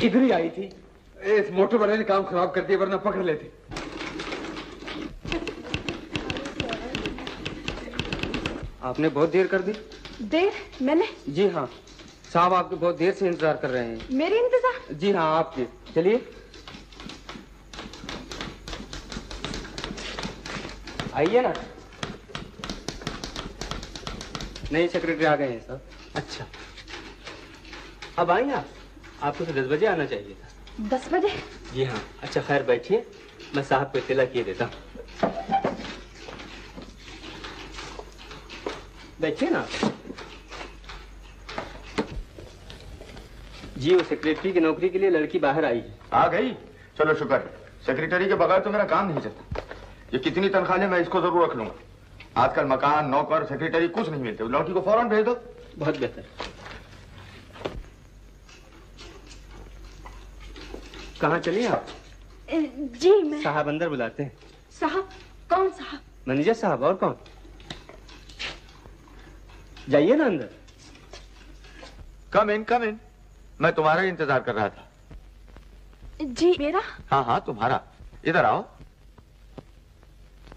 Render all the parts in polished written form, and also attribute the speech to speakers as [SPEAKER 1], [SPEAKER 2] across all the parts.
[SPEAKER 1] इधर ही आई थी। इस मोटर वाले ने काम खराब कर दिया, वरना पकड़ लेते। आपने बहुत देर कर दी।
[SPEAKER 2] देर? मैंने?
[SPEAKER 1] जी हाँ, साहब आपके बहुत देर से इंतजार कर रहे हैं।
[SPEAKER 2] मेरे इंतजार?
[SPEAKER 1] जी हाँ, आपके। चलिए आइए ना। नए सेक्रेटरी आ गए हैं सर।
[SPEAKER 3] अच्छा, अब आइए आप। आपको तो 10 बजे आना चाहिए था।
[SPEAKER 2] 10 बजे?
[SPEAKER 3] जी हाँ। अच्छा खैर बैठिए, मैं साहब को इत्तला किए देता हूँ। बैठिए ना। जी, वो सेक्रेटरी की नौकरी के लिए लड़की बाहर आई है।
[SPEAKER 4] आ गई? चलो शुक्र है। सेक्रेटरी के बगैर तो मेरा काम नहीं चलता। ये कितनी तनख्वाह ले, मैं इसको जरूर रख लूंगा। आजकल मकान, नौकर, सेक्रेटरी कुछ नहीं मिलते। लड़की को फौरन भेज दो।
[SPEAKER 3] बहुत बेहतर। कहाँ चलिए आप?
[SPEAKER 2] जी मैं।
[SPEAKER 3] साहब अंदर बुलाते हैं।
[SPEAKER 2] साहब? कौन साहब?
[SPEAKER 3] मैनेजर साहब। और कौन? जाइए ना अंदर।
[SPEAKER 4] कम इन, कम इन। मैं तुम्हारा इंतजार कर रहा था।
[SPEAKER 2] जी मेरा?
[SPEAKER 4] हाँ हाँ तुम्हारा। इधर आओ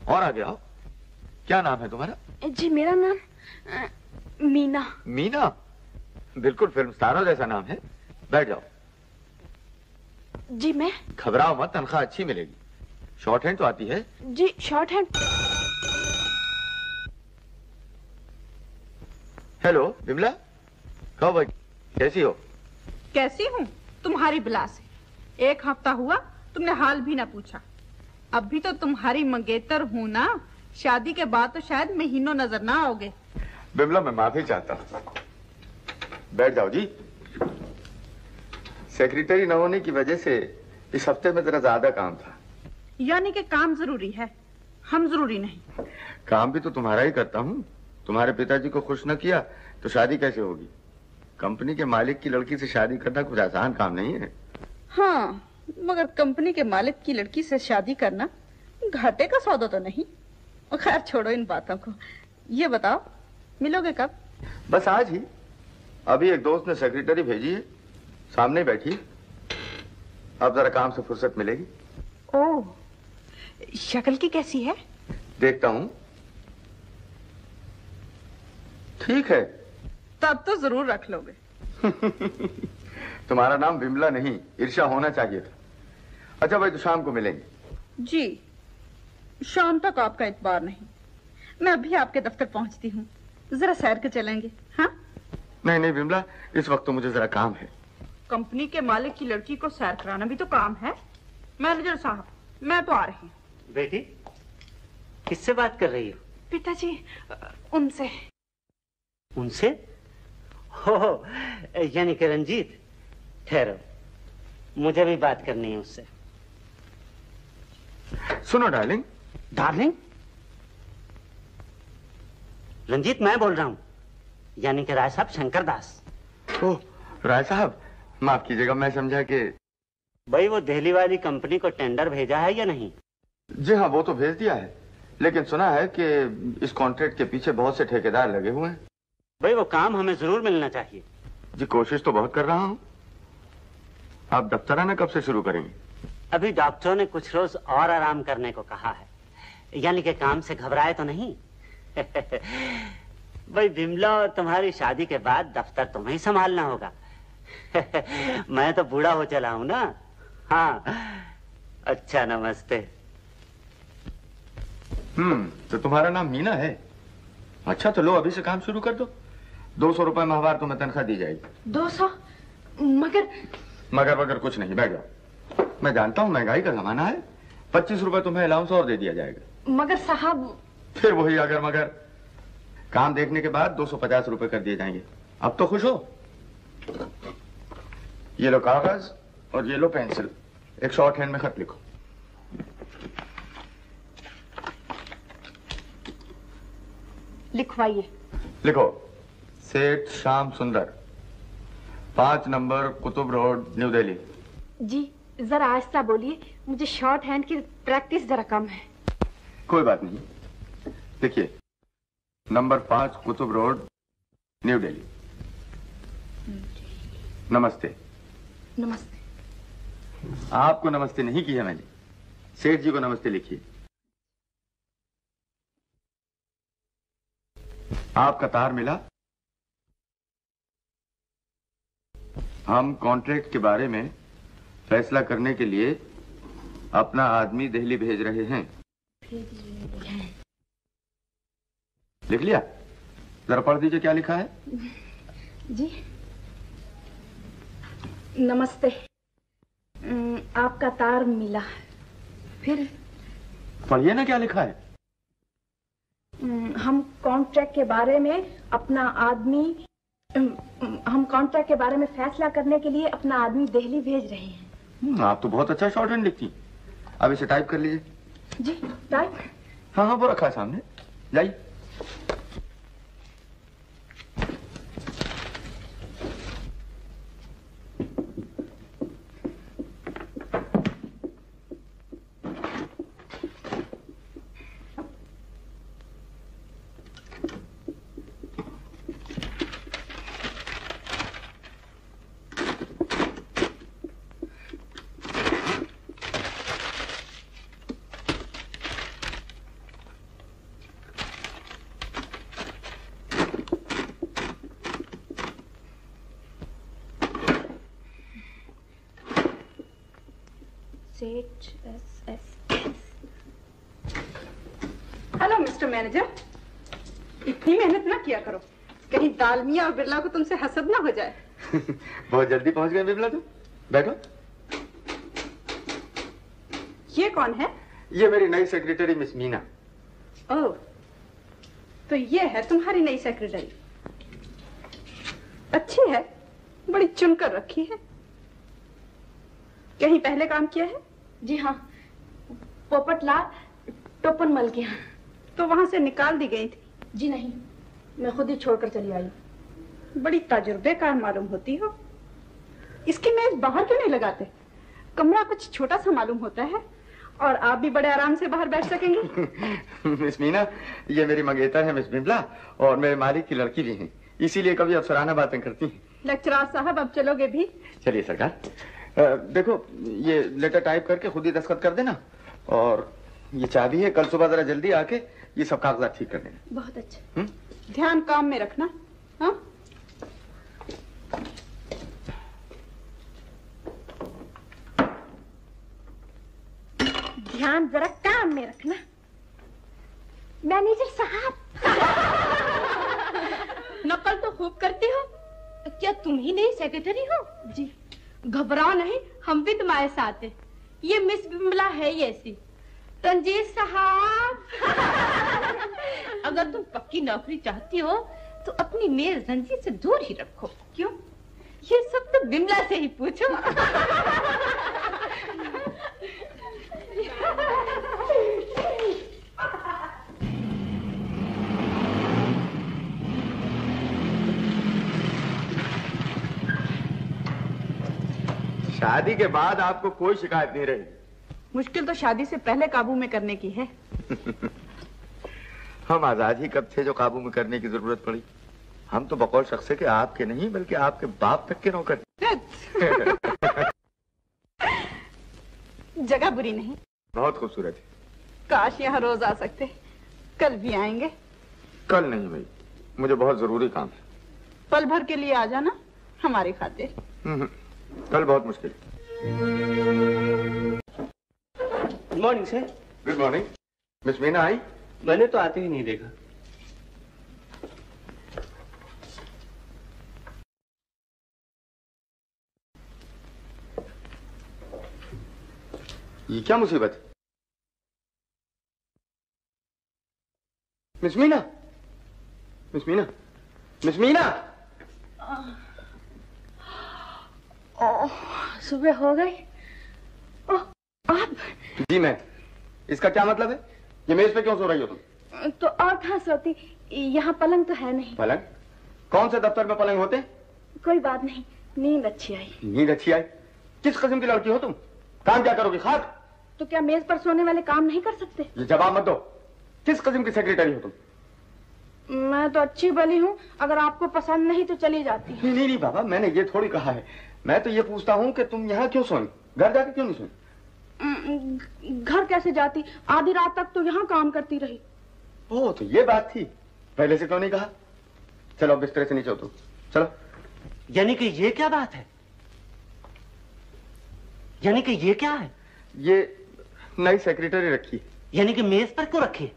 [SPEAKER 4] और आगे आओ। क्या नाम है तुम्हारा?
[SPEAKER 2] जी मेरा नाम मीना।
[SPEAKER 4] मीना? बिल्कुल फिल्म स्टारों जैसा नाम है। बैठ जाओ।
[SPEAKER 2] जी मैं।
[SPEAKER 4] घबराओ मत, तनख्वाह अच्छी मिलेगी। शॉर्ट हैंड तो आती है?
[SPEAKER 2] जी शॉर्ट हैंड।
[SPEAKER 4] हेलो विमला, कहो भाई, कैसी हो?
[SPEAKER 5] कैसी हूँ? तुम्हारी बिला से 1 हफ्ता हुआ तुमने हाल भी ना पूछा। अब भी तो तुम्हारी मंगेतर हूँ ना। शादी के बाद तो शायद महीनों नजर ना आओगे।
[SPEAKER 4] विमला मैं माफी चाहता हूँ। बैठ जाओ जी। सेक्रेटरी न होने की वजह से इस हफ्ते में जरा ज्यादा काम था।
[SPEAKER 5] यानी कि काम जरूरी है, हम जरूरी नहीं।
[SPEAKER 4] काम भी तो तुम्हारा ही करता हूँ। तुम्हारे पिताजी को खुश न किया तो शादी कैसे होगी? कंपनी के मालिक की लड़की से शादी करना कुछ आसान काम नहीं है।
[SPEAKER 5] हाँ, मगर कंपनी के मालिक की लड़की से शादी करना घाटे का सौदा तो नहीं। खैर छोड़ो इन बातों को। ये बताओ मिलोगे कब?
[SPEAKER 4] बस आज ही। अभी एक दोस्त ने सेक्रेटरी भेजी है, सामने बैठी। अब जरा काम से फुर्सत मिलेगी।
[SPEAKER 5] ओह, शक्ल की कैसी है?
[SPEAKER 4] देखता हूँ। ठीक है।
[SPEAKER 5] तब तो जरूर रख लोगे।
[SPEAKER 4] तुम्हारा नाम विमला नहीं, ईर्ष्या होना चाहिए था। अच्छा भाई, तो शाम को मिलेंगे।
[SPEAKER 5] जी, शाम तक आपका इतबार नहीं। मैं अभी आपके दफ्तर पहुंचती हूँ। जरा सैर के चलेंगे? हाँ?
[SPEAKER 4] नहीं नहीं विमला, इस वक्त तो मुझे जरा काम है।
[SPEAKER 5] कंपनी के मालिक की लड़की को सैर कराना भी तो काम है। मैनेजर साहब, मैं तो आ रही हूँ।
[SPEAKER 3] बेटी, किससे बात कर रही हो?
[SPEAKER 2] पिताजी, उनसे।
[SPEAKER 3] उनसे? हो, यानी कि रंजीत। ठहरो, मुझे भी बात करनी है उससे।
[SPEAKER 4] सुनो डार्लिंग।
[SPEAKER 3] डार्लिंग? रंजीत मैं बोल रहा हूं, यानी कि राय साहब शंकर दास।
[SPEAKER 4] ओह राय साहब, माफ कीजिएगा, मैं समझा कि
[SPEAKER 3] भाई वो दिल्ली वाली कंपनी को टेंडर भेजा है या नहीं?
[SPEAKER 4] जी हाँ, वो तो भेज दिया है, लेकिन सुना है कि इस कॉन्ट्रैक्ट के पीछे बहुत से ठेकेदार लगे हुए हैं।
[SPEAKER 3] भाई वो काम हमें जरूर मिलना चाहिए।
[SPEAKER 4] जी कोशिश तो बहुत कर रहा हूँ। आप दफ्तर आना कब से शुरू करेंगे?
[SPEAKER 3] अभी डॉक्टरों ने कुछ रोज और आराम करने को कहा है, यानी कि काम से घबराए तो नहीं। भाई विमला और तुम्हारी शादी के बाद दफ्तर तुम्हें ही संभालना होगा। मैं तो बूढ़ा हो चला हूं ना। हाँ, अच्छा नमस्ते।
[SPEAKER 4] तो तुम्हारा नाम मीना है? अच्छा तो लो, अभी से काम शुरू कर दो। 200 रुपए माहवार तुम्हें तनख्वाह दी जाएगी।
[SPEAKER 2] 200? मगर
[SPEAKER 4] मगर कुछ नहीं, बैठ जाओ। मैं जानता हूँ महंगाई का जमाना है। 25 रुपए तुम्हें अलाउंस और दे दिया जाएगा।
[SPEAKER 2] मगर साहब।
[SPEAKER 4] फिर वही अगर मगर। काम देखने के बाद 250 रुपए कर दिए जाएंगे। अब तो खुश हो? ये लो कागज और ये लो पेंसिल, एक शॉर्ट हैंड में खत लिखो।
[SPEAKER 2] लिखवाइए।
[SPEAKER 4] लिखो, सेठ श्याम सुंदर, 5 नंबर कुतुब रोड, न्यू दिल्ली।
[SPEAKER 2] जी जरा आहिस्ता बोलिए, मुझे शॉर्ट हैंड की प्रैक्टिस जरा कम है।
[SPEAKER 4] कोई बात नहीं, देखिए, नंबर 5 कुतुब रोड, न्यू दिल्ली। नमस्ते।
[SPEAKER 2] नमस्ते।
[SPEAKER 4] आपको नमस्ते नहीं किया मैंने, सेठ जी को नमस्ते लिखिए। आपका तार मिला? हम कॉन्ट्रैक्ट के बारे में फैसला करने के लिए अपना आदमी दिल्ली भेज रहे हैं। लिख लिया? जरा पढ़ दीजिए क्या लिखा है।
[SPEAKER 2] जी नमस्ते, आपका तार मिला। फिर
[SPEAKER 4] पढ़िए ना क्या लिखा है।
[SPEAKER 2] हम कॉन्ट्रैक्ट के बारे में अपना आदमी हम कॉन्ट्रैक्ट के बारे में फैसला करने के लिए अपना आदमी दिल्ली भेज रहे हैं।
[SPEAKER 4] आप तो बहुत अच्छा शॉर्ट हैंड लिखती। अब इसे टाइप कर लीजिए।
[SPEAKER 2] जी टाइप?
[SPEAKER 4] हाँ हाँ वो रखा है सामने, लाइए।
[SPEAKER 5] हेलो मिस्टर मैनेजर, इतनी मेहनत ना किया करो, कहीं दालमिया और बिरला को तुमसे हसद ना हो जाए।
[SPEAKER 4] बहुत जल्दी पहुंच गए बिरला तुम। बैठो।
[SPEAKER 5] ये कौन है?
[SPEAKER 4] ये मेरी नई सेक्रेटरी मिस मीना।
[SPEAKER 5] ओह, तो ये है तुम्हारी नई सेक्रेटरी। अच्छी है, बड़ी चुनकर रखी है। कहीं पहले काम किया है?
[SPEAKER 2] जी हाँ, पोपटलाल टोपनमल के यहाँ।
[SPEAKER 5] तो वहां से निकाल दी गई थी?
[SPEAKER 2] जी नहीं, मैं खुद ही छोड़कर चली आई।
[SPEAKER 5] बड़ी तजुर्बेकार मालूम होती हो। इसकी मेज बाहर क्यों नहीं लगाते? कमरा कुछ छोटा सा मालूम होता है और आप भी बड़े आराम से बाहर बैठ सकेंगे।
[SPEAKER 4] मिस मीना, ये मेरी मंगेतर है मिस बिमला, और मेरे मालिक की लड़की भी है, इसीलिए कभी अफसराना बातें करती हैं।
[SPEAKER 5] लेक्चरार साहब, अब चलोगे भी?
[SPEAKER 4] चलिए सरकार। देखो ये लेटर टाइप करके खुद ही दस्तखत कर देना, और ये चाबी है, कल सुबह जरा जल्दी आके ये सब कागजात ठीक कर देना।
[SPEAKER 2] बहुत अच्छा।
[SPEAKER 5] ध्यान काम में रखना। हाँ?
[SPEAKER 2] ध्यान जरा काम में रखना। मैनेजर साहब।
[SPEAKER 6] नकल तो खूब करती हो। क्या तुम ही नई सेक्रेटरी हो?
[SPEAKER 2] जी।
[SPEAKER 6] घबराओ नहीं, हम भी तुम्हारे साथ हैं। ये मिस बिमला है ये ऐसी। रंजीत साहब, अगर तुम पक्की नौकरी चाहती हो तो अपनी मेल रंजीत से दूर ही रखो। क्यों? ये सब तो बिमला से ही पूछो।
[SPEAKER 4] शादी के बाद आपको कोई शिकायत नहीं रही।
[SPEAKER 5] मुश्किल तो शादी से पहले काबू में करने की है।
[SPEAKER 4] हम आजाद ही कब थे जो काबू में करने की जरूरत पड़ी। हम तो बकौल शख्स के आपके नहीं बल्कि आपके बाप तक के नौकर।
[SPEAKER 5] जगह बुरी नहीं,
[SPEAKER 4] बहुत खूबसूरत है।
[SPEAKER 5] काश यहाँ रोज आ सकते। कल भी आएंगे?
[SPEAKER 4] कल नहीं भाई, मुझे बहुत जरूरी काम है।
[SPEAKER 5] पल भर के लिए आ जाना हमारी खातिर।
[SPEAKER 4] कल बहुत मुश्किल।
[SPEAKER 7] Good morning sir.
[SPEAKER 4] Good morning. Miss Meena आई?
[SPEAKER 7] मैंने तो आते ही नहीं देखा।
[SPEAKER 4] ये क्या मुसीबत? Miss Meena, miss Meena, miss Meena.
[SPEAKER 2] सुबह हो गई। ओह, आप?
[SPEAKER 4] जी मैं। इसका क्या मतलब है? ये मेज पे क्यों सो रही हो तुम?
[SPEAKER 2] तो और कहाँ सोती? यहाँ पलंग तो है नहीं।
[SPEAKER 4] पलंग? कौन से दफ्तर में पलंग होते?
[SPEAKER 2] कोई बात नहीं, नींद अच्छी आई।
[SPEAKER 4] नींद अच्छी आई? किस किस्म की लड़की हो तुम? काम क्या करोगी? खाक?
[SPEAKER 2] तो क्या मेज पर सोने वाले काम नहीं कर सकते?
[SPEAKER 4] ये जवाब मत दो। किस किस्म की सेक्रेटरी हो तुम?
[SPEAKER 2] मैं तो अच्छी भली हूँ, अगर आपको पसंद नहीं तो चली जाती।
[SPEAKER 4] नहीं नहीं बाबा, मैंने ये थोड़ी कहा है। मैं तो ये पूछता हूँ कि तुम यहाँ क्यों सोई? घर जाके क्यों नहीं सुनी?
[SPEAKER 2] घर कैसे जाती, आधी रात तक तो यहाँ काम करती रही।
[SPEAKER 4] ओह, तो ये बात थी, पहले से क्यों नहीं कहा? चलो बिस्तर से नीचे उतरो, चलो।
[SPEAKER 3] यानी कि ये क्या बात है? यानी कि ये क्या है?
[SPEAKER 4] ये नई सेक्रेटरी रखी।
[SPEAKER 3] यानी कि मेज पर क्यों रखी?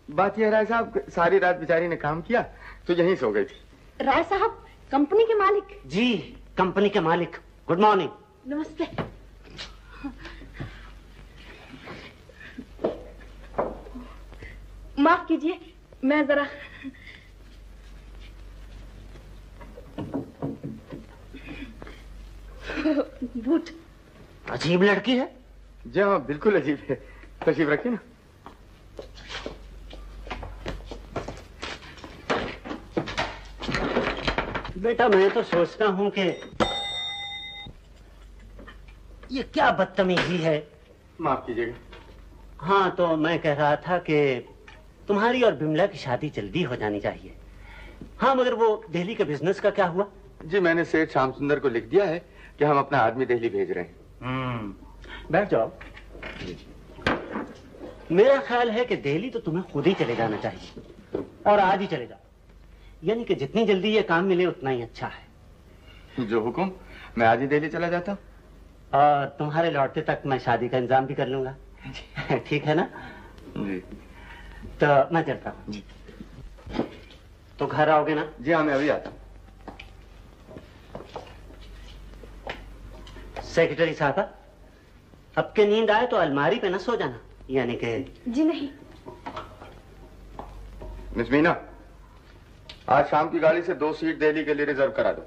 [SPEAKER 4] बात यह राय साहब, सारी रात बेचारी ने काम किया तो यहीं सो गई थी।
[SPEAKER 2] राय साहब कंपनी के मालिक?
[SPEAKER 3] जी, कंपनी के मालिक। Good morning.
[SPEAKER 2] नमस्ते। माफ कीजिए, मैं जरा बूट।
[SPEAKER 3] अजीब लड़की है।
[SPEAKER 4] जी हाँ, बिल्कुल अजीब है। तशरीफ रखिए ना।
[SPEAKER 3] बेटा, मैं तो सोचता हूं कि ये क्या बदतमीजी है।
[SPEAKER 4] माफ कीजिएगा।
[SPEAKER 3] हाँ, तो मैं कह रहा था कि तुम्हारी और बिमला की शादी जल्दी हो जानी चाहिए। हाँ, मगर वो दिल्ली के बिजनेस का क्या हुआ?
[SPEAKER 4] जी, मैंने सेठ श्याम सुंदर को लिख दिया है कि हम अपना आदमी दिल्ली भेज रहे हैं।
[SPEAKER 3] बैठ जाओ। मेरा ख्याल है कि दिल्ली तो तुम्हें खुद ही चले जाना चाहिए, और आज ही चले जाओ। यानी कि जितनी जल्दी ये काम मिले उतना ही अच्छा है।
[SPEAKER 4] जो हुक्म, मैं आज ही दिल्ली चला जाता हूँ।
[SPEAKER 3] और तुम्हारे लौटते तक मैं शादी का इंतजाम भी कर लूंगा। ठीक है ना?
[SPEAKER 4] जी।
[SPEAKER 3] तो मैं चलता हूँ जी। तो घर आओगे ना?
[SPEAKER 4] जी हाँ, मैं अभी आता हूँ।
[SPEAKER 3] सेक्रेटरी साहब, अब के नींद आए तो अलमारी पे न सो जाना। यानी कि
[SPEAKER 2] जी नहीं।
[SPEAKER 4] मिस मीना, आज शाम की गाड़ी से 2 सीट दिल्ली के लिए रिजर्व करा दो।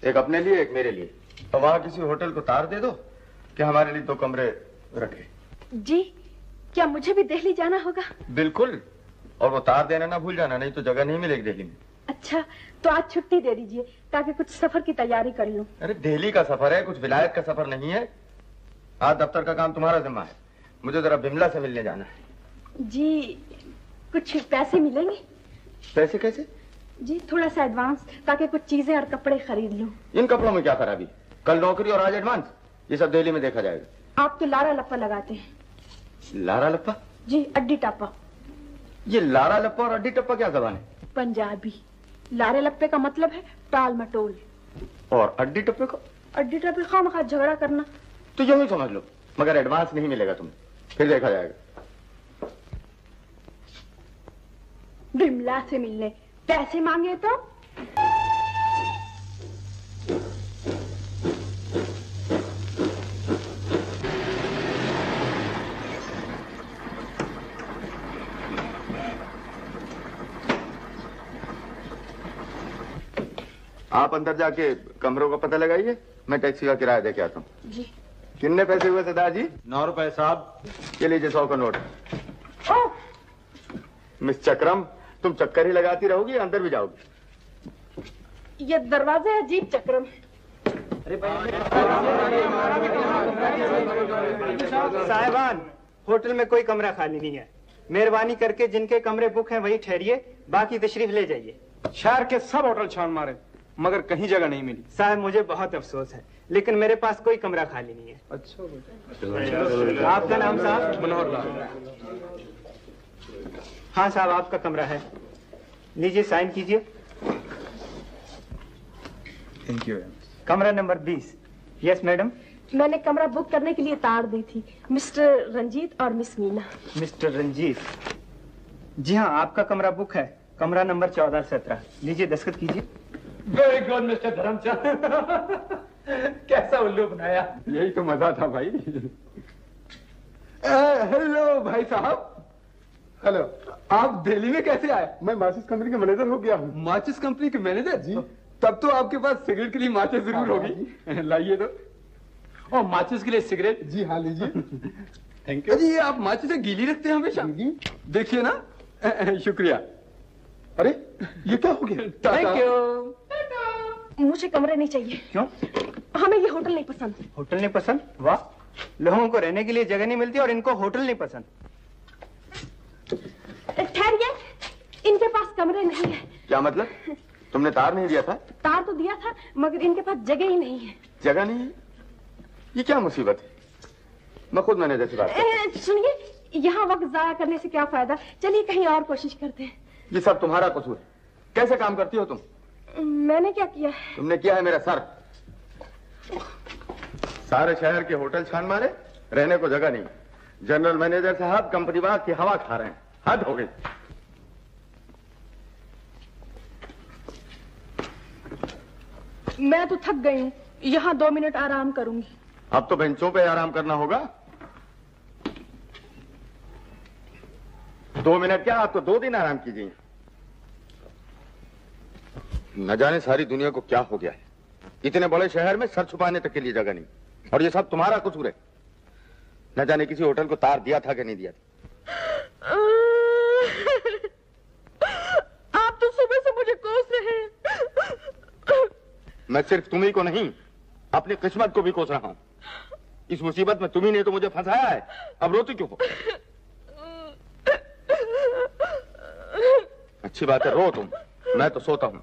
[SPEAKER 4] एक अपने लिए, एक मेरे लिए। और वहां किसी होटल को तार दे दो कि हमारे लिए 2 कमरे रखे।
[SPEAKER 2] जी, क्या मुझे भी दिल्ली जाना होगा?
[SPEAKER 4] बिल्कुल, और वो तार देना ना भूल जाना, नहीं तो जगह नहीं मिलेगी दिल्ली में।
[SPEAKER 2] अच्छा, तो आज छुट्टी दे दीजिए ताकि कुछ सफर की तैयारी कर लूं।
[SPEAKER 4] अरे दिल्ली का सफर है, कुछ विलायत का सफर नहीं है। आज दफ्तर का काम तुम्हारा जिम्मा है, मुझे जरा बिमला से मिलने जाना है।
[SPEAKER 2] जी, कुछ पैसे मिलेंगे?
[SPEAKER 4] पैसे कैसे?
[SPEAKER 2] जी, थोड़ा सा एडवांस, ताकि कुछ चीजें और कपड़े खरीद लूं।
[SPEAKER 4] इन कपड़ों में क्या खराबी? कल नौकरी और आज एडवांस, ये सब दिल्ली में देखा जाएगा।
[SPEAKER 2] आप तो लारा लप्पा लगाते हैं।
[SPEAKER 4] लारा लप्पा?
[SPEAKER 2] जी, अड्डी टप्पा।
[SPEAKER 4] ये लारा लप्पा और अड्डी टप्पा क्या जबान है?
[SPEAKER 2] पंजाबी। लारे लप्पे का मतलब है टाल मटोल,
[SPEAKER 4] और अड्डी टप्पे को?
[SPEAKER 2] अड्डी टप्पे खामखा झगड़ा करना।
[SPEAKER 4] तो यूं ही समझ लो, मगर एडवांस नहीं मिलेगा तुम्हें, फिर देखा जाएगा।
[SPEAKER 2] बिमला से मिलने पैसे मांगे तो?
[SPEAKER 4] आप अंदर जाके कमरों का पता लगाइए, मैं टैक्सी का किराया देके आता हूँ।
[SPEAKER 2] जी।
[SPEAKER 4] कितने पैसे हुए सरदार जी?
[SPEAKER 7] 9 रुपए साहब।
[SPEAKER 4] ये लीजिए 100 का नोट। मिस चक्रम, तुम चक्कर ही लगाती रहोगी, अंदर भी जाओगी?
[SPEAKER 2] ये दरवाजे अजीब चक्रम है।
[SPEAKER 8] साहिबान, होटल में कोई कमरा खाली नहीं है। मेहरबानी करके जिनके कमरे बुक हैं वही ठहरिए, बाकी तशरीफ ले जाइए।
[SPEAKER 7] शहर के सब होटल छान मारे मगर कहीं जगह नहीं मिली।
[SPEAKER 8] साहब, मुझे बहुत अफसोस है, लेकिन मेरे पास कोई कमरा खाली नहीं है।
[SPEAKER 7] अच्छा,
[SPEAKER 8] आपका नाम साहब?
[SPEAKER 7] मनोहर लाल।
[SPEAKER 8] हाँ साहब, आपका कमरा है। लीजिए, साइन कीजिए।
[SPEAKER 7] Thank you.
[SPEAKER 8] कमरा नंबर 20। Yes madam.
[SPEAKER 2] मैंने कमरा बुक करने के लिए तार दी थी, मिस्टर रंजीत और मिस मीना।
[SPEAKER 8] मिस्टर रंजीत? जी हाँ, आपका कमरा बुक है, कमरा नंबर 14-17। लीजिए, दस्तखत कीजिए।
[SPEAKER 7] Very good mister Dharamchand. कैसा उल्लू बनाया।
[SPEAKER 1] यही तो मजा था भाई। हेलो भाई साहब। हेलो, आप दिल्ली में कैसे आए?
[SPEAKER 4] मैं माचिस कंपनी का मैनेजर हो गया हूँ।
[SPEAKER 1] माचिस कंपनी के मैनेजर? जी। तब तो आपके पास सिगरेट के लिए माचिस जरूर होगी। लाइए तो।
[SPEAKER 7] और माचिस के लिए सिगरेट?
[SPEAKER 4] जी हाँ, लीजिए।
[SPEAKER 7] Thank you.
[SPEAKER 1] अजी, ये आप माचिस गीली रखते हैं हमेशा? देखिए ना। शुक्रिया।
[SPEAKER 4] अरे ये क्या हो गया?
[SPEAKER 7] Thank you.
[SPEAKER 2] मुझे कमरे नहीं चाहिए।
[SPEAKER 8] क्यों?
[SPEAKER 2] हमें ये होटल नहीं पसंद।
[SPEAKER 8] होटल नहीं पसंद? वाह, लोगों को रहने के लिए जगह नहीं मिलती और इनको होटल नहीं पसंद।
[SPEAKER 2] ठहरिए, इनके पास कमरे नहीं है।
[SPEAKER 4] क्या मतलब? तुमने तार नहीं दिया था?
[SPEAKER 2] तार तो दिया था, मगर इनके पास जगह ही नहीं है।
[SPEAKER 4] जगह नहीं है? ये क्या मुसीबत है? मैं खुद मैनेजर से बात करता
[SPEAKER 2] सुनिए, यहाँ वक्त जाया करने से क्या फायदा, चलिए कहीं और कोशिश करते हैं।
[SPEAKER 4] हूं। ये सब तुम्हारा कसूर है। कैसे काम करती हो तुम?
[SPEAKER 2] मैंने क्या किया है?
[SPEAKER 4] तुमने किया है मेरा सर। सारे शहर के होटल छान मारे, रहने को जगह नहीं। जनरल मैनेजर साहब कंपनी बाग की हवा खा रहे हैं। हद हो गई।
[SPEAKER 2] मैं तो थक गई हूँ, यहाँ 2 मिनट आराम करूंगी।
[SPEAKER 4] अब तो बेंचों पे आराम करना होगा। 2 मिनट क्या, आप तो 2 दिन आराम कीजिए। न जाने सारी दुनिया को क्या हो गया है। इतने बड़े शहर में सर छुपाने तक के लिए जगह नहीं, और ये सब तुम्हारा कसूर है। न जाने किसी होटल को तार दिया था कि नहीं दिया था।
[SPEAKER 2] आप तो सुबह से मुझे कोस रहे हैं।
[SPEAKER 4] मैं सिर्फ तुम्ही को नहीं, अपनी किस्मत को भी कोस रहा हूं। इस मुसीबत में तुम्ही ने तो मुझे फंसाया है। अब रोती क्यों हो? अच्छी बात है, रो तुम, मैं तो सोता हूं।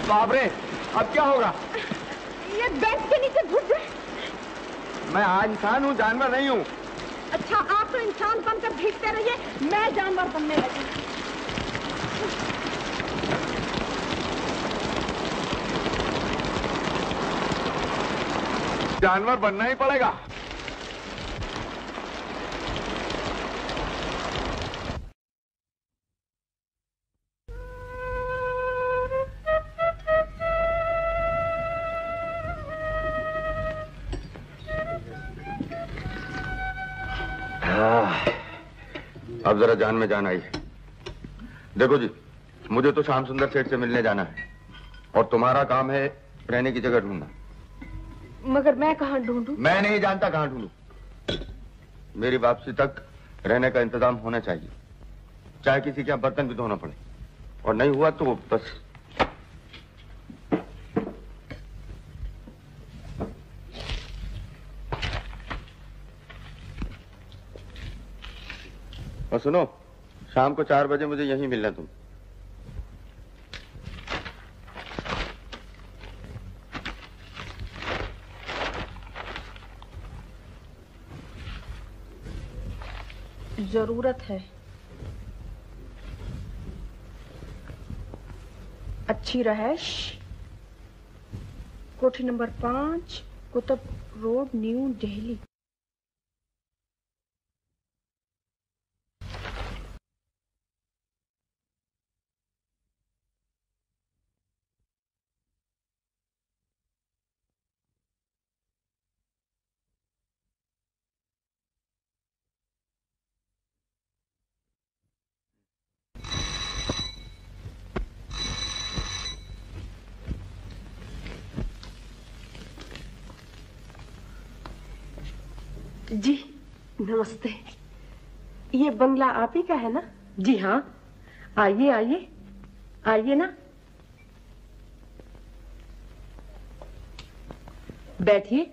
[SPEAKER 1] बाप रे, अब क्या होगा?
[SPEAKER 2] ये बेड के नीचे घुस गए।
[SPEAKER 4] मैं आज इंसान हूं, जानवर नहीं हूं।
[SPEAKER 2] अच्छा, आप तो इंसान बनकर भीगते रहिए, मैं जानवर बनने लगी।
[SPEAKER 4] जानवर बनना ही पड़ेगा। अब जरा जान में जान आई है। देखो जी, मुझे तो श्याम सुंदर सेठ से मिलने जाना है, और तुम्हारा काम है रहने की जगह ढूंढना।
[SPEAKER 2] मगर मैं कहाँ ढूंढूं?
[SPEAKER 4] मैं नहीं जानता कहाँ ढूंढूं। मेरी वापसी तक रहने का इंतजाम होना चाहिए, चाहे किसी के यहाँ बर्तन भी धोना पड़े, और नहीं हुआ तो बस। और सुनो, शाम को 4 बजे मुझे यहीं मिलना तुम।
[SPEAKER 2] जरूरत है। अच्छी रहायश, कोठी नंबर 5, कुतुब रोड, न्यू दिल्ली। जी नमस्ते। ये बंगला आप ही का है ना? जी हाँ, आइए आइए आइए ना, बैठिए।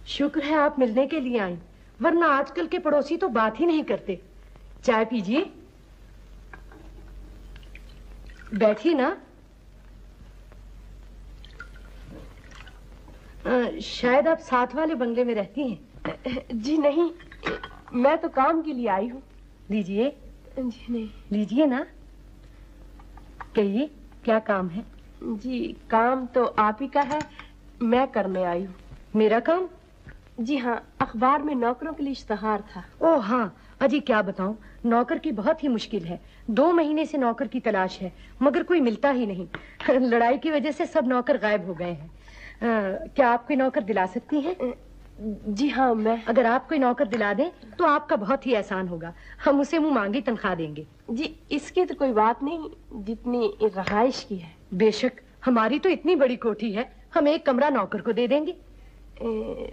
[SPEAKER 2] शुक्र है आप मिलने के लिए आई, वरना आजकल के पड़ोसी तो बात ही नहीं करते। चाय पीजिए, बैठिए ना। शायद आप साथ वाले बंगले में रहती हैं। जी नहीं, मैं तो काम के लिए आई हूँ। लीजिए। जी नहीं। लीजिए ना, कहिए क्या काम है? जी काम तो आप ही का है, मैं करने आई हूँ। मेरा काम? जी हाँ, अखबार में नौकरों के लिए इश्तहार था। ओह हाँ, अजी क्या बताऊं, नौकर की बहुत ही मुश्किल है। 2 महीने से नौकर की तलाश है, मगर कोई मिलता ही नहीं। लड़ाई की वजह से सब नौकर गायब हो गए हैं। क्या आप कोई नौकर दिला सकती हैं? जी हाँ, मैं। अगर आप कोई नौकर दिला दें तो आपका बहुत ही एहसान होगा। हम उसे मुंह मांगी तनख्वाह देंगे। जी इसकी तो कोई बात नहीं, जितनी रहाइश की है। बेशक, हमारी तो इतनी बड़ी कोठी है, हम एक कमरा नौकर को दे देंगे।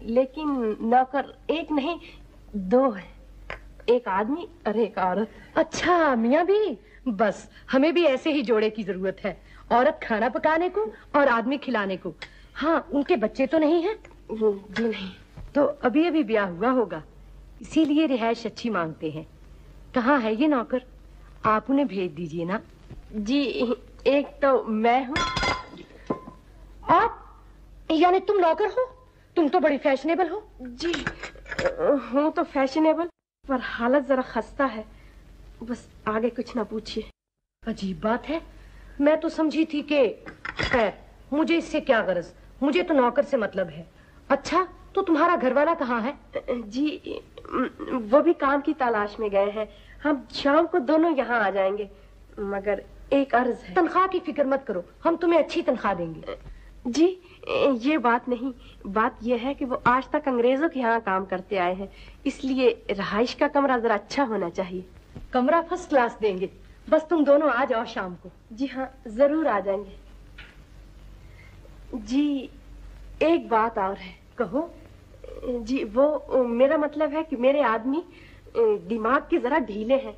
[SPEAKER 2] लेकिन नौकर एक नहीं 2 है, एक आदमी और एक औरत। अच्छा, मियाँ भी? बस हमें भी ऐसे ही जोड़े की जरूरत है, औरत खाना पकाने को और आदमी खिलाने को। हाँ, उनके बच्चे तो नहीं हैं? जी नहीं। तो अभी अभी ब्याह हुआ होगा, इसीलिए रिहाइश अच्छी मांगते हैं। कहाँ है ये नौकर? आप उन्हें भेज दीजिए ना। जी, एक तो मैं हूँ। आप? यानी तुम नौकर हो? तुम तो बड़ी फैशनेबल हो। जी हूँ तो फैशनेबल, पर हालत जरा खस्ता है। बस आगे कुछ ना पूछिए। अजीब बात है, मैं तो समझी थी कि खैर मुझे इससे क्या गरज, मुझे तो नौकर से मतलब है। अच्छा, तो तुम्हारा घरवाला कहाँ है? जी वो भी काम की तलाश में गए हैं। हम शाम को दोनों यहाँ आ जाएंगे, मगर एक अर्ज है। तनख्वाह की फिक्र मत करो, हम तुम्हें अच्छी तनख्वाह देंगे। जी ये बात नहीं, बात यह है कि वो आज तक अंग्रेजों के यहाँ काम करते आए हैं, इसलिए रहाइश का कमरा जरा अच्छा होना चाहिए। कमरा फर्स्ट क्लास देंगे, बस तुम दोनों आ जाओ शाम को। जी हाँ, जरूर आ जाएंगे। जी एक बात और है। कहो। जी वो मेरा मतलब है कि मेरे आदमी दिमाग के जरा ढीले हैं।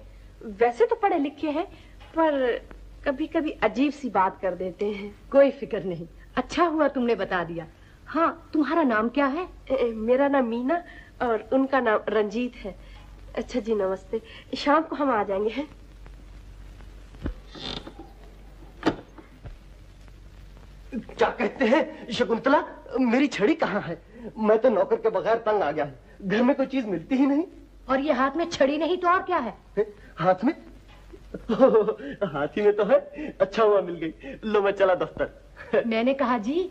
[SPEAKER 2] वैसे तो पढ़े लिखे हैं, पर कभी कभी अजीब सी बात कर देते हैं। कोई फिक्र नहीं, अच्छा हुआ तुमने बता दिया। हाँ, तुम्हारा नाम क्या है? मेरा नाम मीना और उनका नाम रंजीत है। अच्छा जी, नमस्ते। शाम को हम आ जाएंगे। हैं?
[SPEAKER 9] क्या कहते हैं शकुंतला, मेरी छड़ी कहाँ है? मैं तो नौकर के बगैर तंग आ गया हूँ, घर में कोई चीज मिलती ही नहीं।
[SPEAKER 2] और ये हाथ में छड़ी नहीं तो और क्या है?
[SPEAKER 9] हाथ में? हाथी में तो है। अच्छा हुआ मिल गई। लो मैं चला दफ्तर।
[SPEAKER 2] मैंने कहा जी,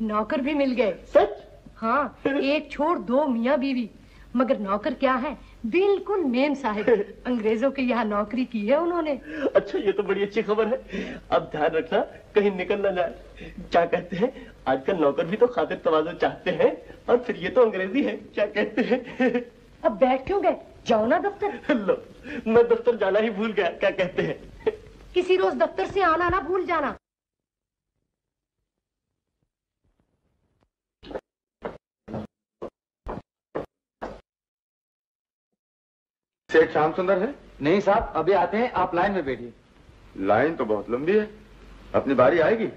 [SPEAKER 2] नौकर भी मिल गए।
[SPEAKER 9] सच?
[SPEAKER 2] हाँ, एक छोड़ दो मियाँ बीवी, मगर नौकर क्या है, बिल्कुल मेम साहिब। अंग्रेजों के यहाँ नौकरी की है उन्होंने।
[SPEAKER 9] अच्छा, ये तो बड़ी अच्छी खबर है। अब ध्यान रखना कहीं निकल ना जाए। क्या कहते हैं, आजकल नौकर भी तो खातिर तवाज़ो चाहते हैं, और फिर ये तो अंग्रेजी है। क्या कहते हैं?
[SPEAKER 2] अब बैठ क्यों गए, जाओ ना दफ्तर।
[SPEAKER 9] लो, मैं दफ्तर जाना ही भूल गया। क्या कहते हैं?
[SPEAKER 2] किसी रोज दफ्तर से आना ना भूल जाना।
[SPEAKER 4] सेठ श्याम सुंदर है?
[SPEAKER 1] नहीं साहब, अभी आते हैं, आप लाइन में बैठिए।
[SPEAKER 4] लाइन तो बहुत लंबी है, अपनी बारी आएगी।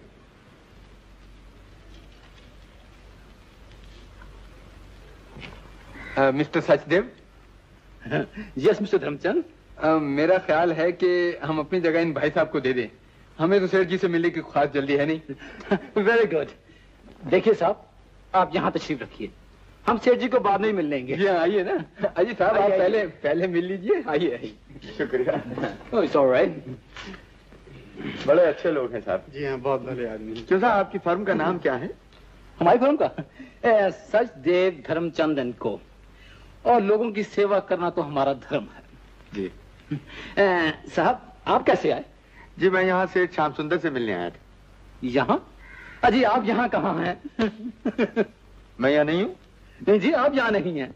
[SPEAKER 1] Mister Sachdev.
[SPEAKER 7] Yes mister Dharamchand.
[SPEAKER 1] मेरा ख्याल है कि हम अपनी जगह इन भाई साहब को दे दें। हमें तो सेठ जी से मिलने की खास जल्दी है नहीं।
[SPEAKER 7] Very good. देखिए साहब, आप यहाँ तशरीफ रखिए, हम सेठ जी को बाद में ही मिल लेंगे।
[SPEAKER 1] जी आइए ना। अजी साहब, आप पहले मिल लीजिए। आइए आइए।
[SPEAKER 4] शुक्रिया।
[SPEAKER 7] It's alright.
[SPEAKER 4] बड़े अच्छे लोग हैं साहब।
[SPEAKER 8] जी हाँ, बहुत भले आदमी।
[SPEAKER 4] क्यों साहब, आपकी फर्म का नाम क्या है?
[SPEAKER 7] हमारी फर्म का सचदेव धर्मचंद एंड को, और लोगों की सेवा करना तो हमारा धर्म है।
[SPEAKER 4] जी
[SPEAKER 7] साहब, आप कैसे आए?
[SPEAKER 4] जी मैं यहाँ सेठ श्याम सुंदर से मिलने आया था।
[SPEAKER 7] यहाँ? अजी आप यहाँ कहाँ हैं?
[SPEAKER 4] मैं यहाँ नहीं हूँ।
[SPEAKER 7] नहीं जी, आप यहाँ नहीं हैं।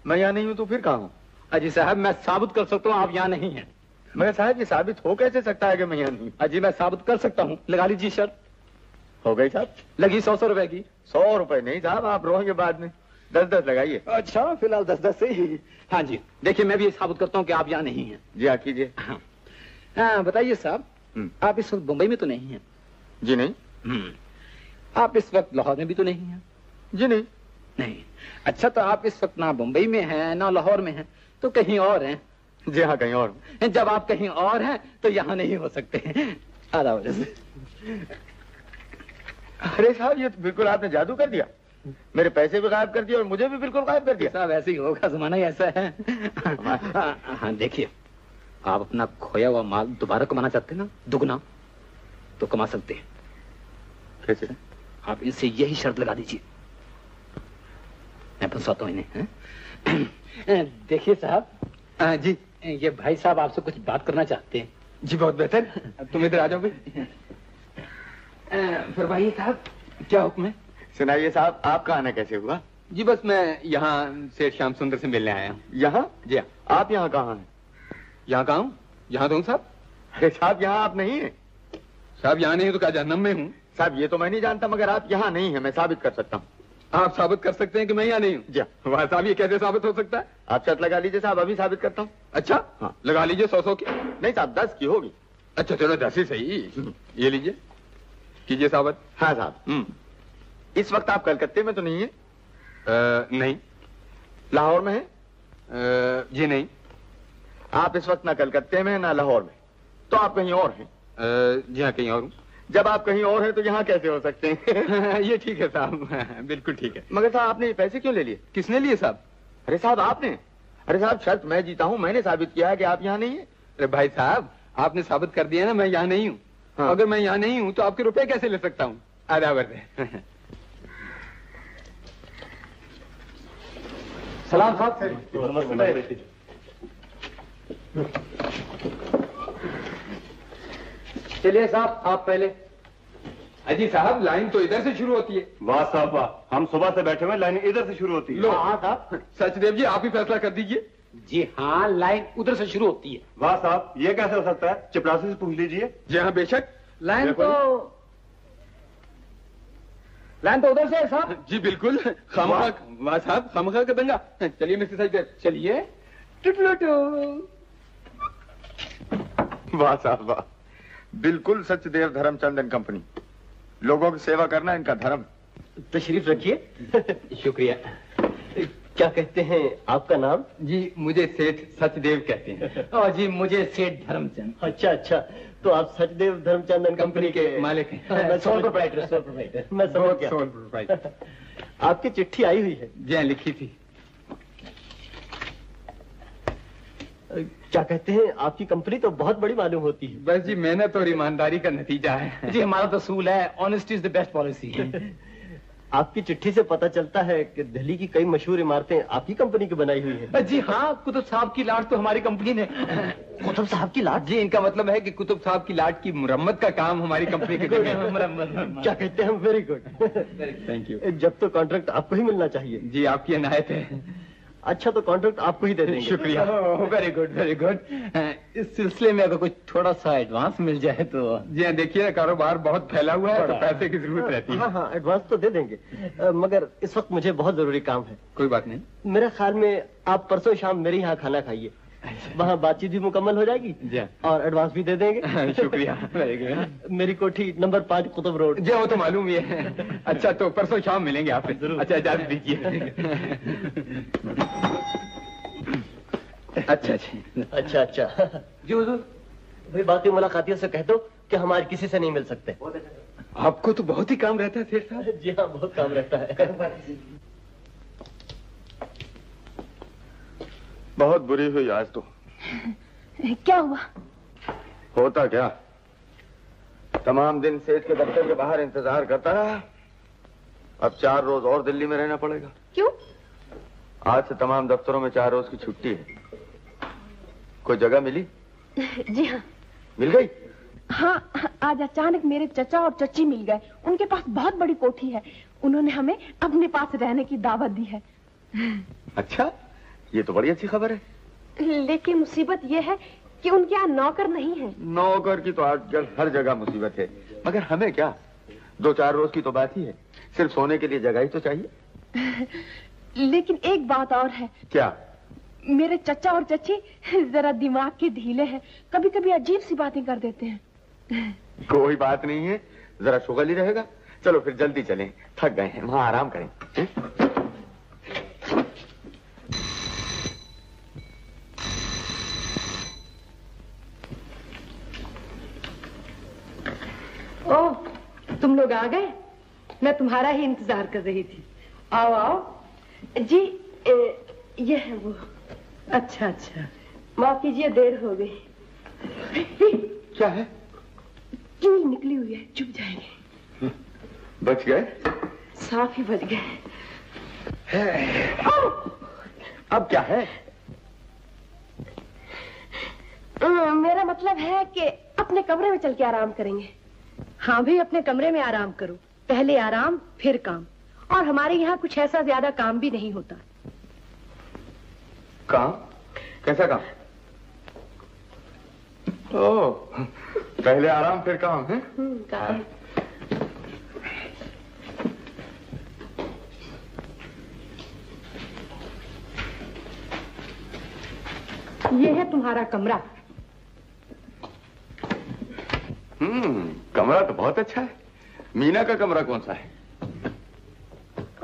[SPEAKER 4] मैं यहाँ नहीं हूँ तो फिर कहाँ हूँ?
[SPEAKER 7] अजी साहब, मैं साबित कर सकता हूँ आप यहाँ नहीं हैं।
[SPEAKER 4] मगर साहब, ये साबित हो कैसे सकता है कि मैं यहाँ नहीं?
[SPEAKER 7] अजी मैं साबित कर सकता हूँ, लगा लीजिए शर्त।
[SPEAKER 4] हो गई साहब?
[SPEAKER 7] लगी 100 रुपए की।
[SPEAKER 4] 100 रुपए नहीं साहब, आप रोएंगे बाद में। 10-10 लगाइए।
[SPEAKER 7] अच्छा, फिलहाल 10-10 से ही। हाँ जी, देखिए मैं भी साबित करता हूँ कि आप यहाँ नहीं हैं।
[SPEAKER 4] जी हाँ, कीजिए।
[SPEAKER 7] हाँ, बताइए साहब, आप इस वक्त मुंबई में तो नहीं हैं?
[SPEAKER 4] जी नहीं।
[SPEAKER 7] आप इस वक्त लाहौर में भी तो नहीं हैं?
[SPEAKER 4] जी नहीं।
[SPEAKER 7] नहीं। अच्छा, तो आप इस वक्त ना मुंबई में हैं ना लाहौर में हैं, तो कहीं और हैं?
[SPEAKER 4] जी हाँ, कहीं और।
[SPEAKER 7] जब आप कहीं और हैं तो यहाँ नहीं हो सकते। आधा वजह से।
[SPEAKER 4] अरे साहब, ये तो बिल्कुल आपने जादू कर दिया। मेरे पैसे भी गायब कर दिए और मुझे भी बिल्कुल गायब कर दिया।
[SPEAKER 7] साहब ऐसे ही होगा, जमाना ही ऐसा है। हाँ देखिए, आप अपना खोया हुआ माल दोबारा कमाना चाहते हैं ना, दुगना, तो कमा सकते हैं।
[SPEAKER 4] कैसे?
[SPEAKER 7] आप इनसे यही शर्त लगा दीजिए। मैं फंसाता हूँ इन्हें। देखिए साहब। जी, ये भाई साहब आपसे कुछ बात करना चाहते हैं।
[SPEAKER 1] जी बहुत बेहतर, तुम इधर आ जाओगे।
[SPEAKER 7] फरमाइए साहब, क्या हुक्म है?
[SPEAKER 4] सुनाइए साहब, आपका आना कैसे हुआ?
[SPEAKER 1] जी बस मैं यहाँ सेठ श्याम सुंदर से मिलने आया हूँ।
[SPEAKER 4] यहाँ?
[SPEAKER 1] जी हाँ।
[SPEAKER 4] आप यहाँ कहाँ हैं?
[SPEAKER 1] यहाँ कहाँ हूँ? यहाँ तो हूँ साहब।
[SPEAKER 4] अरे साहब, यहाँ आप नहीं हैं।
[SPEAKER 1] साहब यहाँ नहीं हूँ तो क्या जहन्नम में हूँ?
[SPEAKER 4] साहब ये तो मैं नहीं जानता, मगर आप यहाँ नहीं हैं, मैं साबित कर सकता हूँ।
[SPEAKER 1] आप साबित कर सकते हैं कि मैं यहाँ नहीं हूँ?
[SPEAKER 4] जी
[SPEAKER 1] वाह साहब, ये कैसे साबित हो सकता है?
[SPEAKER 4] आप शर्त लगा लीजिए साहब, अभी साबित करता हूँ।
[SPEAKER 1] अच्छा हाँ, लगा लीजिए 100 की।
[SPEAKER 4] नहीं साहब, 10 की होगी।
[SPEAKER 1] अच्छा चलो 10 ही सही। ये लीजिए, कीजिए साबित।
[SPEAKER 4] हाँ साहब। इस वक्त आप कलकत्ते में तो नहीं है?
[SPEAKER 1] नहीं।
[SPEAKER 4] लाहौर में है?
[SPEAKER 1] जी नहीं।
[SPEAKER 4] आप इस वक्त ना कलकत्ते में ना लाहौर में, तो आप कहीं और हैं?
[SPEAKER 1] जी हाँ, कहीं और हूँ।
[SPEAKER 4] जब आप कहीं और हैं तो यहाँ कैसे हो सकते हैं?
[SPEAKER 1] ये ठीक है साहब, बिल्कुल ठीक है।
[SPEAKER 4] मगर साहब आपने ये पैसे क्यों ले लिए?
[SPEAKER 1] किसने लिए साहब?
[SPEAKER 4] अरे साहब आपने। अरे साहब शर्त मैं जीता हूँ, मैंने साबित किया है कि आप यहाँ नहीं है।
[SPEAKER 1] अरे भाई साहब, आपने साबित कर दिया ना मैं यहाँ नहीं हूँ। हाँ। अगर मैं यहाँ नहीं हूँ तो आपके रुपए कैसे ले सकता हूँ? आदाबर दे।
[SPEAKER 9] सलाम साहब।
[SPEAKER 7] चलिए साहब, आप पहले।
[SPEAKER 1] अजी साहब, लाइन तो इधर से शुरू होती है।
[SPEAKER 10] वाह साहब वाह, हम सुबह से बैठे हुए, लाइन इधर से शुरू होती है।
[SPEAKER 1] लो हाँ साहब। सचदेव जी, आप ही फैसला कर दीजिए।
[SPEAKER 7] जी हाँ, लाइन उधर से शुरू होती है।
[SPEAKER 10] वाह साहब, ये कैसे हो सकता है? चपरासी से पूछ लीजिए।
[SPEAKER 1] जी हाँ बेशक।
[SPEAKER 7] लाइन तो उधर से है साहब।
[SPEAKER 1] जी बिल्कुल। खामखा वाह साहब, खामखा का दंगा। चलिए मिस्टर सचदेव, चलिए।
[SPEAKER 4] वाह साहब वाह, बिल्कुल सचदेव धर्मचंद एंड कंपनी। लोगों की सेवा करना इनका धर्म।
[SPEAKER 9] तशरीफ रखिए।
[SPEAKER 7] शुक्रिया।
[SPEAKER 9] क्या कहते हैं आपका नाम?
[SPEAKER 1] जी मुझे सेठ सचदेव कहते हैं।
[SPEAKER 7] और जी मुझे सेठ धर्मचंद।
[SPEAKER 9] अच्छा अच्छा, तो आप सचदेव धर्मचंद एंड कंपनी के
[SPEAKER 1] मालिक हैं।
[SPEAKER 9] मैं सोल प्रोप्राइटर। मैं समझ गया।
[SPEAKER 1] Sole proprietor.
[SPEAKER 9] आपकी चिट्ठी आई हुई है?
[SPEAKER 1] जी हाँ, लिखी थी।
[SPEAKER 9] क्या कहते हैं, आपकी कंपनी तो बहुत बड़ी मालूम होती है।
[SPEAKER 1] बस जी मेहनत और ईमानदारी का नतीजा है।
[SPEAKER 7] जी हमारा तो असूल है, honesty is the best policy.
[SPEAKER 9] आपकी चिट्ठी से पता चलता है कि दिल्ली की कई मशहूर इमारतें आपकी कंपनी की बनाई हुई है।
[SPEAKER 7] जी हाँ, कुतुब साहब की लाट तो हमारी कंपनी ने।
[SPEAKER 9] कुतुब साहब की लाट?
[SPEAKER 1] जी इनका मतलब है कि कुतुब साहब की लाट की मुरम्मत का काम हमारी कंपनी के
[SPEAKER 9] क्या कहते हैं, वेरी गुड।
[SPEAKER 1] Thank you.
[SPEAKER 9] जब तो कॉन्ट्रैक्ट आपको ही मिलना चाहिए।
[SPEAKER 1] जी आपकी अनायत है।
[SPEAKER 9] अच्छा, तो कॉन्ट्रैक्ट आपको ही दे देंगे।
[SPEAKER 1] शुक्रिया।
[SPEAKER 7] Very good very good. इस सिलसिले में अगर कुछ थोड़ा सा एडवांस मिल जाए तो।
[SPEAKER 1] जी हाँ, देखिए कारोबार बहुत फैला हुआ है तो पैसे की जरूरत रहती है।
[SPEAKER 9] हाँ हाँ, एडवांस तो दे देंगे, मगर इस वक्त मुझे बहुत जरूरी काम है।
[SPEAKER 1] कोई बात नहीं।
[SPEAKER 9] मेरे ख्याल में आप परसों शाम मेरे यहाँ खाना खाइए, वहाँ बातचीत भी मुकम्मल हो जाएगी।
[SPEAKER 1] जी
[SPEAKER 9] और एडवांस भी दे देंगे।
[SPEAKER 1] शुक्रिया। Very good.
[SPEAKER 9] मेरी कोठी नंबर 5 कुतुब रोड।
[SPEAKER 1] जी वो तो मालूम ही है। अच्छा तो परसों शाम मिलेंगे आपसे। जरूर। अच्छा इजाजत दीजिए। अच्छा
[SPEAKER 9] अच्छा अच्छा। जी हुजूर, भाई बाकी मुलाकातियों से कह दो कि हमारे किसी से नहीं मिल सकते।
[SPEAKER 1] आपको तो बहुत ही काम रहता है सेठ साहब।
[SPEAKER 9] जी हाँ, बहुत काम रहता है।
[SPEAKER 4] बहुत बुरी हुई आज तो।
[SPEAKER 2] क्या हुआ?
[SPEAKER 4] होता क्या, तमाम दिन सेठ के दफ्तर के बाहर इंतजार करता रहा, अब 4 रोज और दिल्ली में रहना पड़ेगा।
[SPEAKER 2] क्यों?
[SPEAKER 4] आज से तमाम दफ्तरों में 4 रोज की छुट्टी है। कोई जगह मिली?
[SPEAKER 2] जी हाँ
[SPEAKER 4] मिल गई।
[SPEAKER 2] हाँ, आज अचानक मेरे चचा और चची मिल गए। उनके पास बहुत बड़ी कोठी है, उन्होंने हमें अपने पास रहने की दावत दी है।
[SPEAKER 4] अच्छा, ये तो बड़ी अच्छी खबर है।
[SPEAKER 2] लेकिन मुसीबत ये है कि उनके यहाँ नौकर नहीं है।
[SPEAKER 4] नौकर की तो आजकल हर जगह मुसीबत है, मगर हमें क्या, 2-4 रोज की तो बात ही है, सिर्फ सोने के लिए जगह ही तो चाहिए।
[SPEAKER 2] लेकिन एक बात और है।
[SPEAKER 4] क्या?
[SPEAKER 2] मेरे चचा और चची जरा दिमाग के ढीले हैं, कभी कभी अजीब सी बातें कर देते हैं।
[SPEAKER 4] कोई बात नहीं है, जरा शुगल ही रहेगा। चलो फिर जल्दी चलें, थक गए हैं, वहां आराम करें।
[SPEAKER 2] ओह, तुम लोग आ गए? मैं तुम्हारा ही इंतजार कर रही थी। आओ आओ। जी ये है वो। अच्छा अच्छा, माफ कीजिए देर हो गई।
[SPEAKER 4] क्या है?
[SPEAKER 2] कील निकली हुई है, चुप जाएंगे।
[SPEAKER 4] बच गए?
[SPEAKER 2] साफ ही बच गए।
[SPEAKER 4] अब क्या है?
[SPEAKER 2] मेरा मतलब है कि अपने कमरे में चल के आराम करेंगे। हाँ भी, अपने कमरे में आराम करो, पहले आराम फिर काम। और हमारे यहाँ कुछ ऐसा ज्यादा काम भी नहीं होता।
[SPEAKER 4] काम? कैसा काम? ओह, पहले आराम फिर काम है?
[SPEAKER 2] काम। ये है तुम्हारा कमरा।
[SPEAKER 4] कमरा तो बहुत अच्छा है। मीना का कमरा कौन सा है?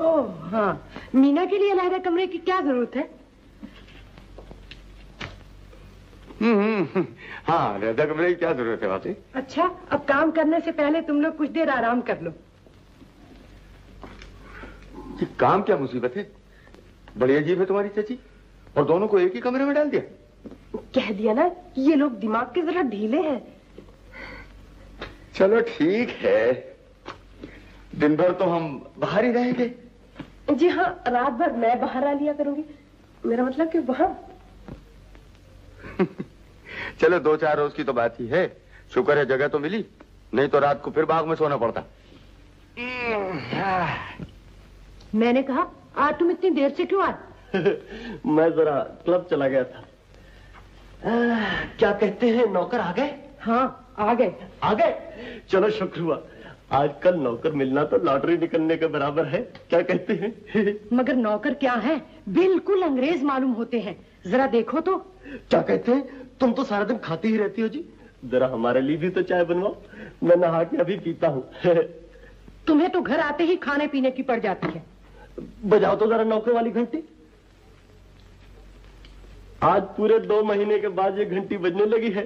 [SPEAKER 2] ओह हाँ, मीना के लिए अलग कमरे की क्या जरूरत है?
[SPEAKER 4] हाँ, अलग कमरे की क्या जरूरत है बातें?
[SPEAKER 2] अच्छा, अब काम करने से पहले तुम लोग कुछ देर आराम कर लो।
[SPEAKER 4] ये काम क्या मुसीबत है? बड़ी अजीब है तुम्हारी चाची। और दोनों को एक ही कमरे में डाल दिया।
[SPEAKER 2] कह दिया ना, ये लोग दिमाग के जरा ढीले हैं।
[SPEAKER 4] चलो ठीक है, दिन भर तो हम बाहर ही रहेंगे।
[SPEAKER 2] जी हाँ, रात भर मैं बाहर आ लिया करूंगी। मेरा मतलब कि वहां।
[SPEAKER 4] चलो 2-4 रोज की तो बात ही है। शुक्र है जगह तो मिली, नहीं तो रात को फिर बाग में सोना पड़ता।
[SPEAKER 2] मैंने कहा, आज तुम इतनी देर से क्यों आए?
[SPEAKER 9] मैं जरा क्लब चला गया था। क्या कहते हैं, नौकर आ गए?
[SPEAKER 2] हाँ, आ गए।
[SPEAKER 9] आ गए? चलो शुक्र हुआ। आजकल नौकर मिलना तो लॉटरी निकलने के बराबर है, क्या कहते हैं?
[SPEAKER 2] मगर नौकर क्या है, बिल्कुल अंग्रेज मालूम होते हैं। जरा देखो तो।
[SPEAKER 9] क्या कहते हैं, तुम तो सारा दिन खाती ही रहती हो जी। जरा हमारे लिए भी तो चाय बनवाओ, मैं नहा के अभी पीता हूँ।
[SPEAKER 2] तुम्हें तो घर आते ही खाने पीने की पड़ जाती है।
[SPEAKER 9] बजाओ तो जरा नौकर वाली घंटी। आज पूरे 2 महीने के बाद ये घंटी बजने लगी है।